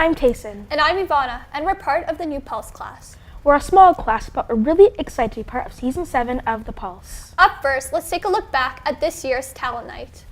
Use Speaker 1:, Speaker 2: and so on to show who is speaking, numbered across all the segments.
Speaker 1: I'm Tayson.
Speaker 2: And I'm Ivana, and we're part of the new Pulse class.
Speaker 1: We're a small class, but we're really excited to be part of Season 7 of the Pulse.
Speaker 2: Up first, let's take a look back at this year's Talent Night.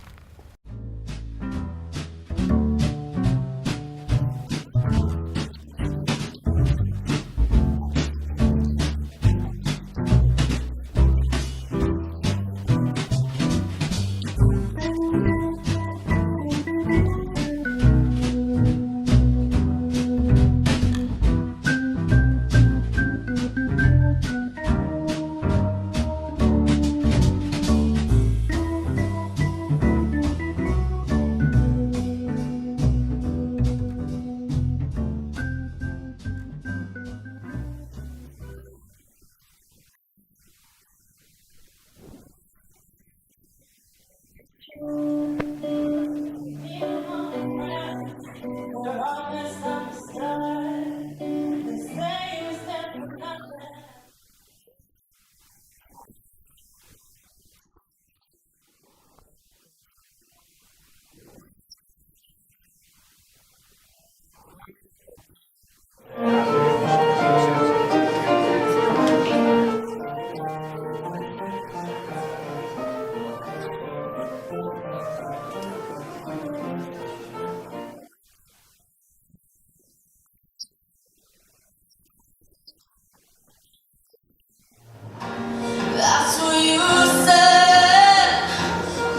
Speaker 3: That's what you said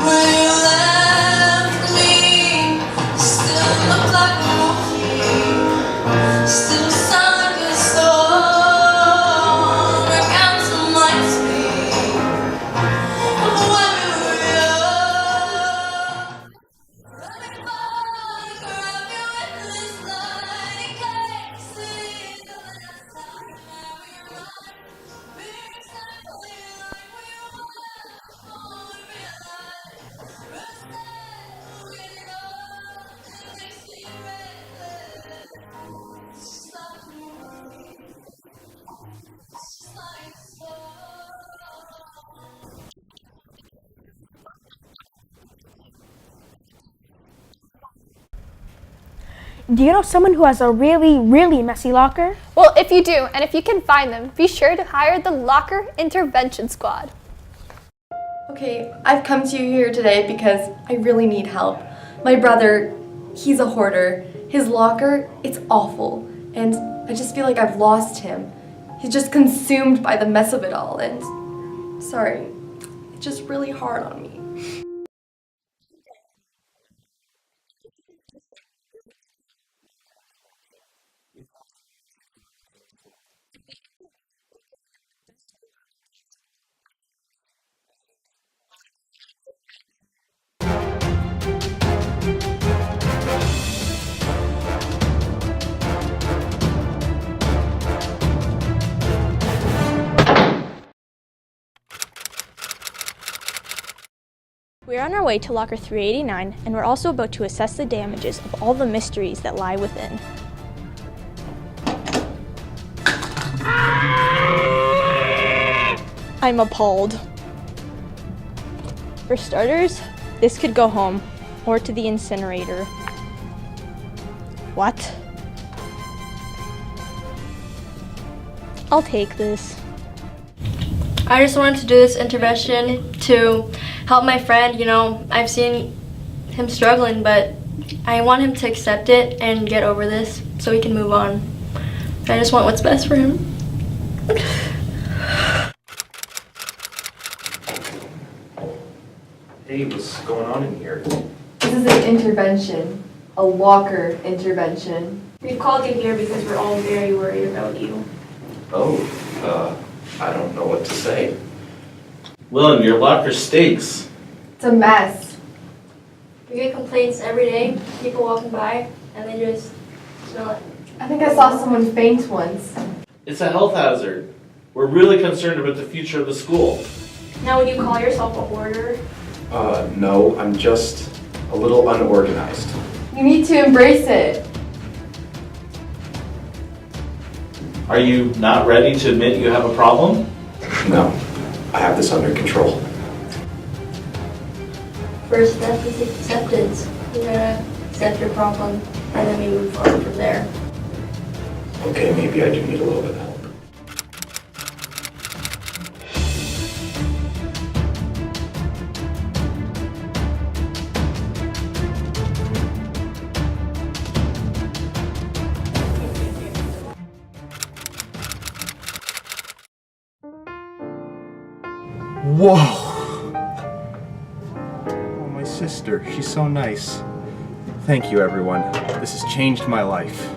Speaker 3: when you left me. Still look like a movie, still sound like a storm. Bring out some light speed of when we were young. Let me find, grab you with this light in case this is the last time that we run. Be exactly like we were before we realized we're still getting old and makes me reckless. Just like a movie, just like a song.
Speaker 1: Do you know someone who has a really, really messy locker?
Speaker 2: Well, if you do, and if you can find them, be sure to hire the Locker Intervention Squad.
Speaker 4: Okay, I've come to you here today because I really need help. My brother, he's a hoarder. His locker, it's awful. And I just feel like I've lost him. He's just consumed by the mess of it all. And sorry, it's just really hard on me.
Speaker 5: We're on our way to locker 389, and we're also about to assess the damages of all the mysteries that lie within. I'm appalled. For starters, this could go home, or to the incinerator. What? I'll take this.
Speaker 4: I just wanted to do this intervention to help my friend. You know, I've seen him struggling, but I want him to accept it and get over this so he can move on. I just want what's best for him.
Speaker 6: Hey, what's going on in here?
Speaker 4: This is an intervention, a locker intervention.
Speaker 7: We've called you here because we're all very worried about you.
Speaker 6: Oh, I don't know what to say.
Speaker 8: Willem, your locker stinks.
Speaker 4: It's a mess.
Speaker 7: We get complaints every day, people walking by, and they just smell it.
Speaker 4: I think I saw someone faint once.
Speaker 8: It's a health hazard. We're really concerned about the future of the school.
Speaker 7: Now would you call yourself a hoarder?
Speaker 6: No, I'm just a little unorganized.
Speaker 4: You need to embrace it.
Speaker 8: Are you not ready to admit you have a problem?
Speaker 6: No, I have this under control.
Speaker 7: First step is acceptance. You gotta accept your problem. and then we move on from there.
Speaker 6: Okay, maybe I do need a little bit of help. Whoa! Oh, my sister, she's so nice. Thank you, everyone. This has changed my life.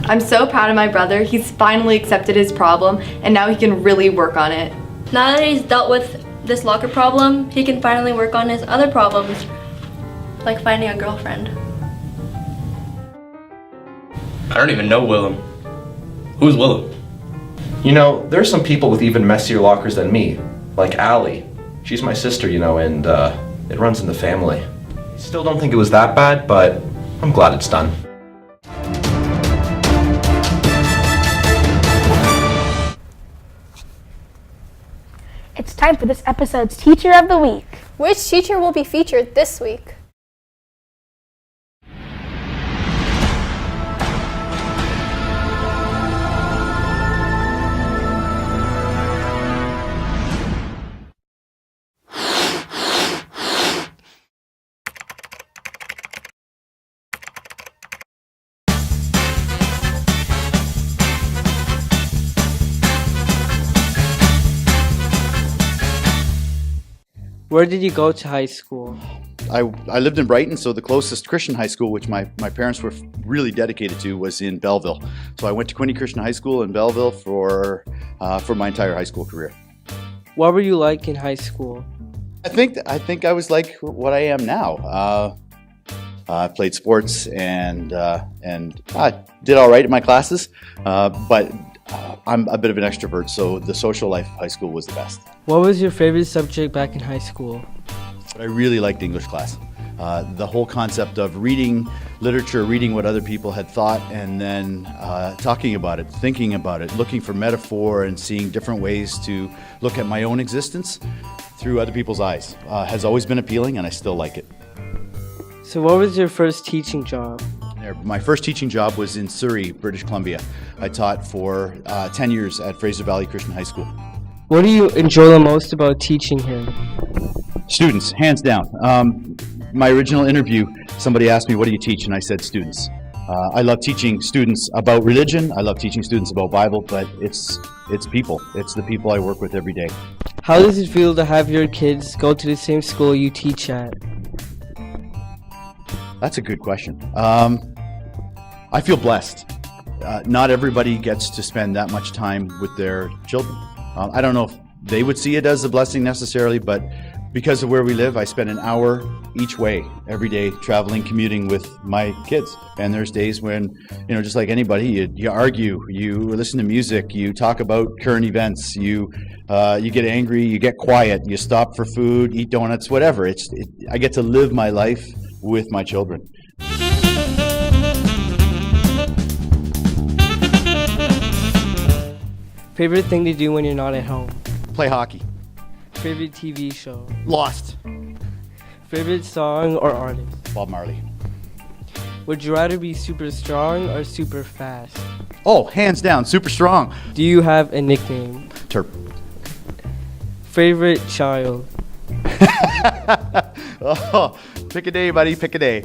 Speaker 4: I'm so proud of my brother. He's finally accepted his problem and now he can really work on it.
Speaker 7: Now that he's dealt with this locker problem, he can finally work on his other problems, like finding a girlfriend.
Speaker 9: I don't even know Willem. Who's Willem?
Speaker 6: You know, there are some people with even messier lockers than me, like Allie. She's my sister, you know, and it runs in the family. Still don't think it was that bad, but I'm glad it's done.
Speaker 1: It's time for this episode's Teacher of the Week.
Speaker 2: Which teacher will be featured this week?
Speaker 10: Where did you go to high school?
Speaker 11: I lived in Brighton, so the closest Christian high school, which my parents were really dedicated to, was in Belleville. So I went to Quinte Christian High School in Belleville for my entire high school career.
Speaker 10: What were you like in high school?
Speaker 11: I think I was like what I am now. I played sports and I did all right in my classes, but I'm a bit of an extrovert, so the social life of high school was the best.
Speaker 10: What was your favorite subject back in high school?
Speaker 11: But I really liked English class. The whole concept of reading literature, reading what other people had thought, and then talking about it, thinking about it, looking for metaphor and seeing different ways to look at my own existence through other people's eyes has always been appealing, and I still like it.
Speaker 10: So what was your first teaching job?
Speaker 11: My first teaching job was in Surrey, British Columbia. I taught for 10 years at Fraser Valley Christian High School.
Speaker 10: What do you enjoy the most about teaching here?
Speaker 11: Students, hands down. My original interview, somebody asked me, what do you teach? And I said students. I love teaching students about religion. I love teaching students about Bible, but it's people. It's the people I work with every day.
Speaker 10: How does it feel to have your kids go to the same school you teach at?
Speaker 11: That's a good question. I feel blessed. Not everybody gets to spend that much time with their children. I don't know if they would see it as a blessing necessarily, but because of where we live, I spend an hour each way every day traveling, commuting with my kids. And there's days when, you know, just like anybody, you argue, you listen to music, you talk about current events, you get angry, you get quiet, you stop for food, eat donuts, whatever. I get to live my life with my children.
Speaker 10: Favorite thing to do when you're not at home?
Speaker 11: Play hockey.
Speaker 10: Favorite TV show?
Speaker 11: Lost.
Speaker 10: Favorite song or artist?
Speaker 11: Bob Marley.
Speaker 10: Would you rather be super strong or super fast?
Speaker 11: Oh, hands down, super strong.
Speaker 10: Do you have a nickname?
Speaker 11: Terp.
Speaker 10: Favorite child?
Speaker 11: Oh, pick a day, buddy, pick a day.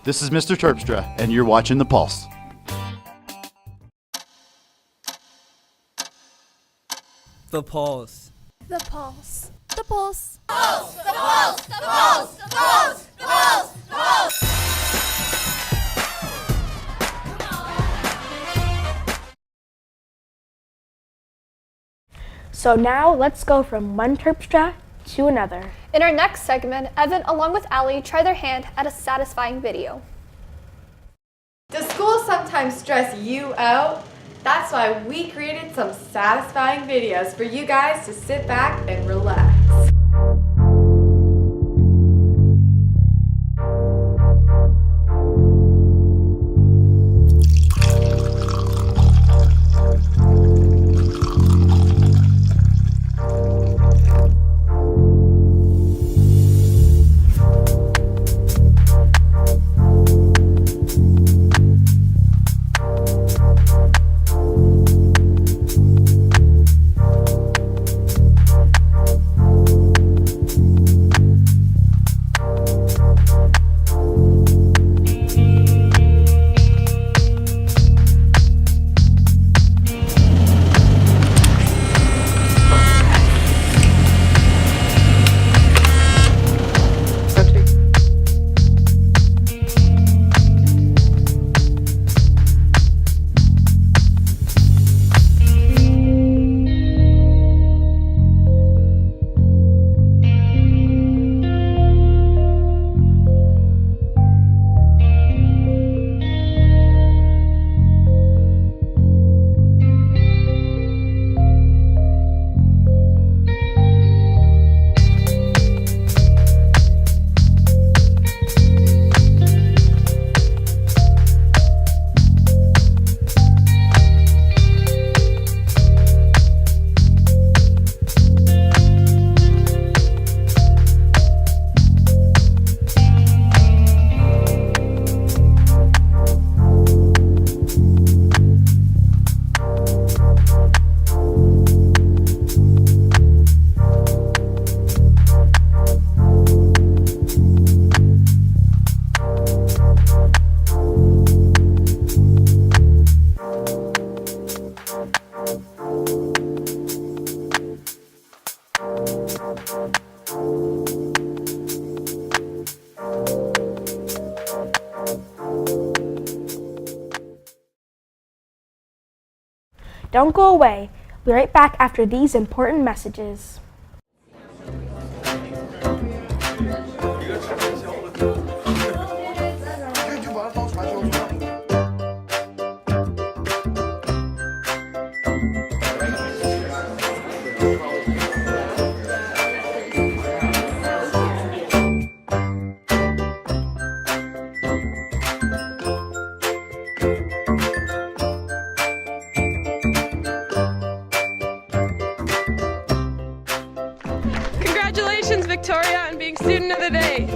Speaker 11: This is Mr. Terpstra, and you're watching The Pulse.
Speaker 10: The Pulse.
Speaker 2: The Pulse. The Pulse.
Speaker 3: Pulse, the pulse, the pulse, the pulse, the pulse, the pulse.
Speaker 1: So now let's go from one Terpstra to another.
Speaker 2: In our next segment, Evan along with Allie try their hand at a satisfying video.
Speaker 4: Does school sometimes stress you out? That's why we created some satisfying videos for you guys to sit back and relax.
Speaker 1: Don't go away. We'll be right back after these important messages.
Speaker 12: Congratulations, Victoria, on being Student of the Day.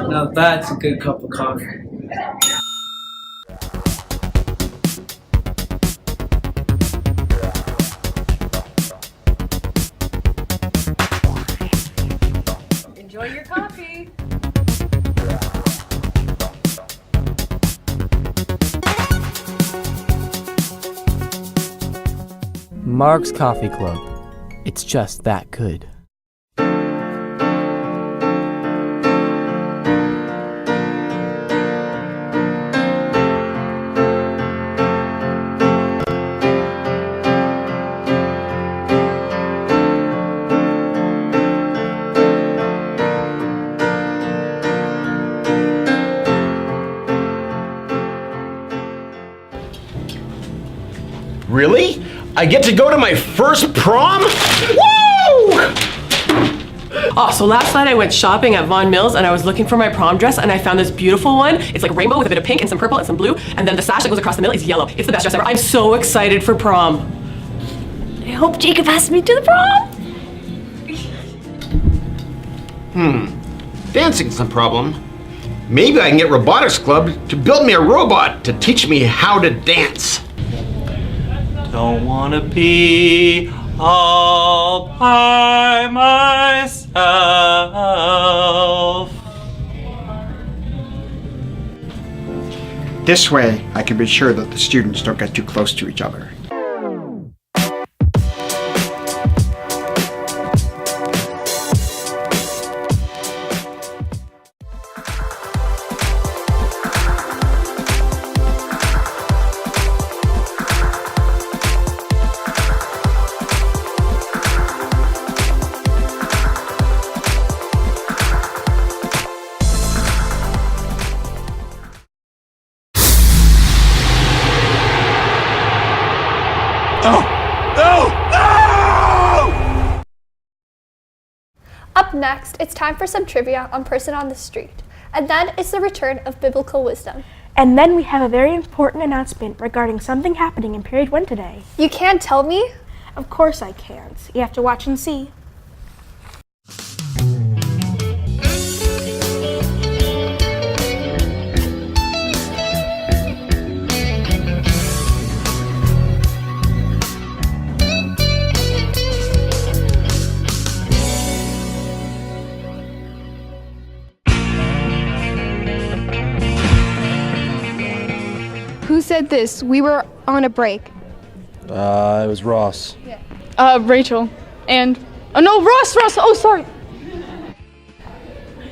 Speaker 10: Now that's a good cup of coffee.
Speaker 12: Enjoy your coffee.
Speaker 13: Mark's Coffee Club. It's just that good.
Speaker 9: Really? I get to go to my first prom? Woo!
Speaker 12: Oh, so last night I went shopping at Vaughan Mills and I was looking for my prom dress and I found this beautiful one. It's like rainbow with a bit of pink and some purple and some blue, and then the sash that goes across the middle is yellow. It's the best dress ever. I'm so excited for prom. I hope Jacob asks me to the prom.
Speaker 9: Dancing's the problem. Maybe I can get Robotics Club to build me a robot to teach me how to dance.
Speaker 14: Don't wanna be all by myself.
Speaker 15: This way, I can be sure that the students don't get too close to each other.
Speaker 2: Up next, it's time for some trivia on Person on the Street. And then it's the return of biblical wisdom.
Speaker 1: And then we have a very important announcement regarding something happening in Period 1 today.
Speaker 2: You can't tell me?
Speaker 1: Of course I can't. You have to watch and see.
Speaker 16: Who said this? We were on a break.
Speaker 10: It was Ross.
Speaker 16: Rachel. And... Oh no, Ross! Oh, sorry!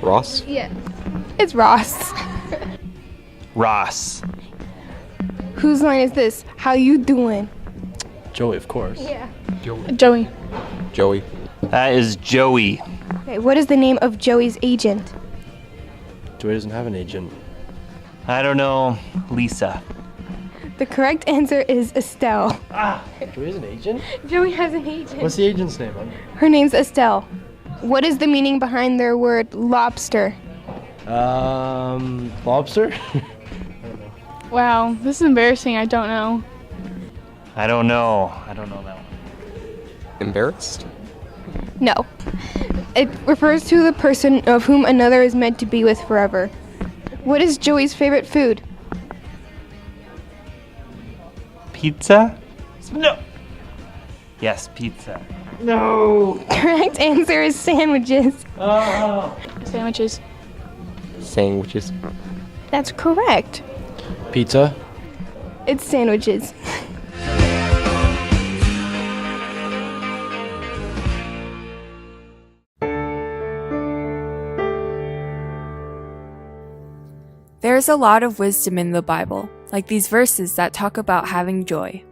Speaker 10: Ross?
Speaker 16: Yeah. It's Ross.
Speaker 10: Ross.
Speaker 16: Whose line is this? How you doing?
Speaker 10: Joey, of course.
Speaker 16: Yeah.
Speaker 10: Joey.
Speaker 16: Joey.
Speaker 14: That is Joey.
Speaker 16: Okay, what is the name of Joey's agent?
Speaker 10: Joey doesn't have an agent.
Speaker 14: I don't know. Lisa.
Speaker 17: The correct answer is Estelle.
Speaker 10: Joey has an agent?
Speaker 17: Joey has an agent.
Speaker 10: What's the agent's name?
Speaker 17: Her name's Estelle. What is the meaning behind their word lobster?
Speaker 10: Lobster?
Speaker 16: Wow, this is embarrassing. I don't know.
Speaker 14: I don't know. I don't know that one.
Speaker 18: Embarrassed?
Speaker 17: No. It refers to the person of whom another is meant to be with forever. What is Joey's favorite food?
Speaker 14: Pizza? No. Yes, pizza.
Speaker 10: No.
Speaker 17: Correct answer is sandwiches.
Speaker 14: Oh.
Speaker 16: Sandwiches.
Speaker 18: Sandwiches.
Speaker 17: That's correct.
Speaker 10: Pizza?
Speaker 17: It's sandwiches.
Speaker 19: There's a lot of wisdom in the Bible, like these verses that talk about having joy.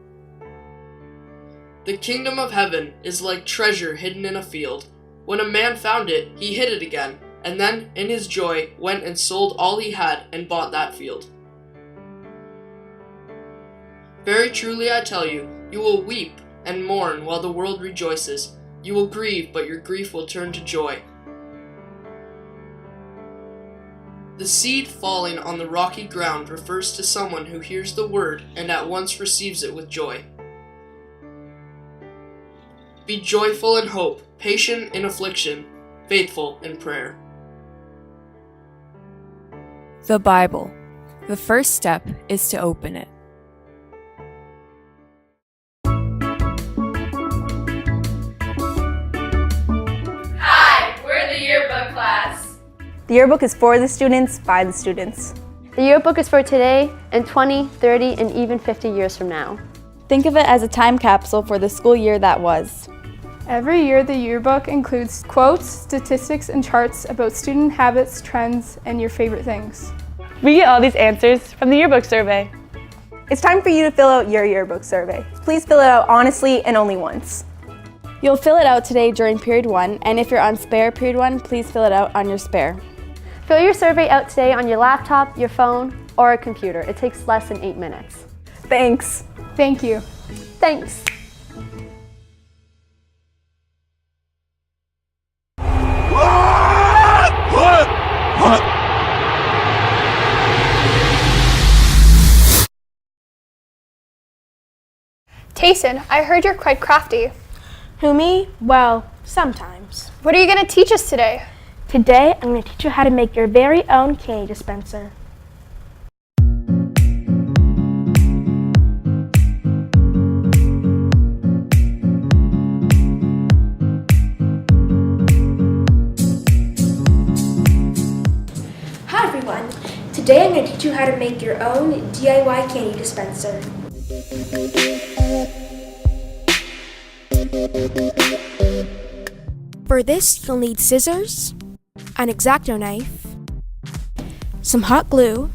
Speaker 20: The kingdom of heaven is like treasure hidden in a field. When a man found it, he hid it again, and then, in his joy, went and sold all he had and bought that field. Very truly I tell you, you will weep and mourn while the world rejoices. You will grieve, but your grief will turn to joy. The seed falling on the rocky ground refers to someone who hears the word and at once receives it with joy. Be joyful in hope, patient in affliction, faithful in prayer.
Speaker 19: The Bible. The first step is to open it.
Speaker 21: Hi, we're the yearbook class.
Speaker 22: The yearbook is for the students, by the students.
Speaker 23: The yearbook is for today and 20, 30, and even 50 years from now.
Speaker 24: Think of it as a time capsule for the school year that was.
Speaker 16: Every year, the yearbook includes quotes, statistics, and charts about student habits, trends, and your favorite things.
Speaker 1: We get all these answers from the yearbook survey.
Speaker 22: It's time for you to fill out your yearbook survey. Please fill it out honestly and only once.
Speaker 24: You'll fill it out today during period 1, and if you're on spare period 1, please fill it out on your spare.
Speaker 23: Fill your survey out today on your laptop, your phone, or a computer. It takes less than 8 minutes.
Speaker 22: Thanks.
Speaker 16: Thank you.
Speaker 23: Thanks.
Speaker 2: Tayson, I heard you're quite crafty.
Speaker 1: Who, me? Well, sometimes.
Speaker 2: What are you going to teach us today?
Speaker 1: Today, I'm going to teach you how to make your very own candy dispenser. Hi everyone! Today I'm going to teach you how to make your own DIY candy dispenser. For this, you'll need scissors, an X-Acto knife, some hot glue,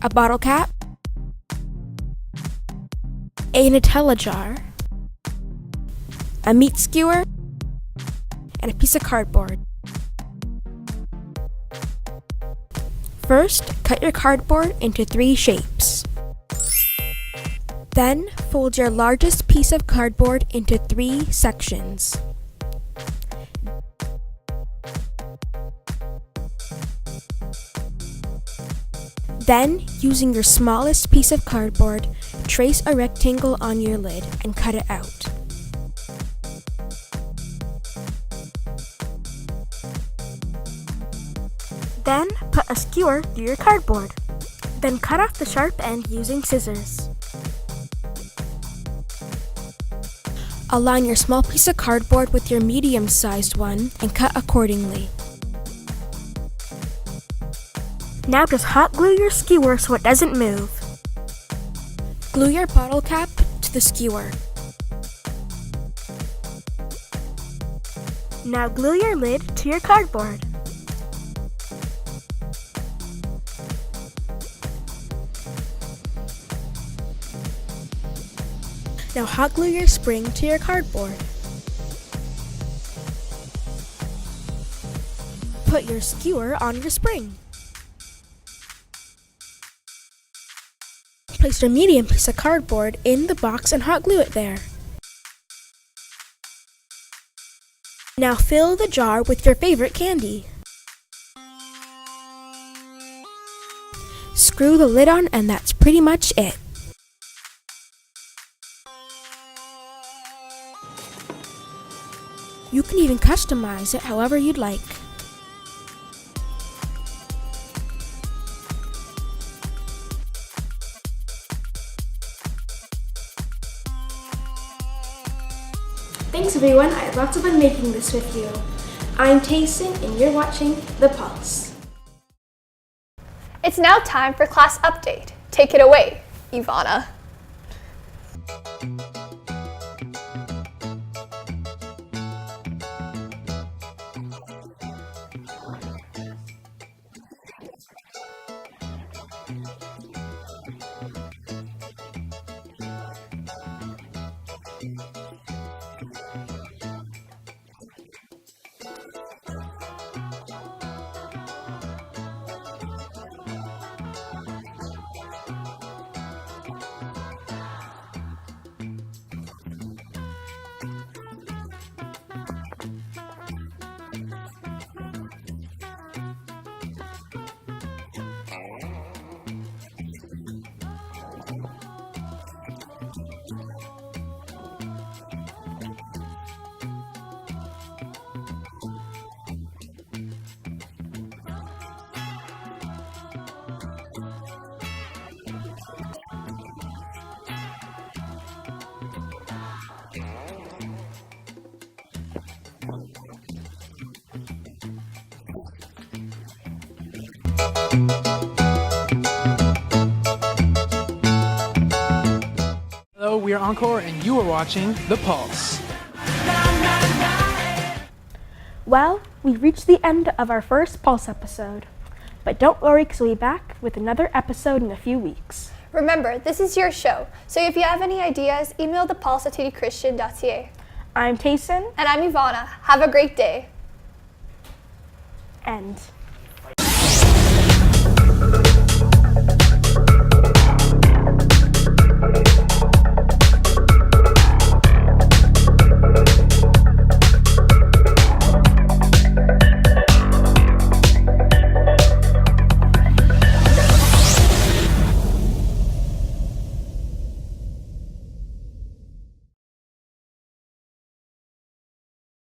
Speaker 1: a bottle cap, a Nutella jar, a meat skewer, and a piece of cardboard. First, cut your cardboard into 3 shapes. Then, fold your largest piece of cardboard into 3 sections. Then, using your smallest piece of cardboard, trace a rectangle on your lid and cut it out. Then, put a skewer through your cardboard. Then cut off the sharp end using scissors. Align your small piece of cardboard with your medium-sized one and cut accordingly. Now just hot glue your skewer so it doesn't move. Glue your bottle cap to the skewer. Now glue your lid to your cardboard. Now hot glue your spring to your cardboard. Put your skewer on your spring. Place your medium piece of cardboard in the box and hot glue it there. Now fill the jar with your favorite candy. Screw the lid on and that's pretty much it. You can even customize it however you'd like. Thanks everyone, I had lots of fun making this with you. I'm Tayson and you're watching The Pulse.
Speaker 2: It's now time for class update. Take it away, Ivana.
Speaker 13: Hello, we are Encore, and you are watching The Pulse.
Speaker 1: Well, we've reached the end of our first Pulse episode. But don't worry, because we'll be back with another episode in a few weeks.
Speaker 2: Remember, this is your show, so if you have any ideas, email thepulse@tdchristian.ca.
Speaker 1: I'm Tayson.
Speaker 2: And I'm Ivana. Have a great day.
Speaker 1: End.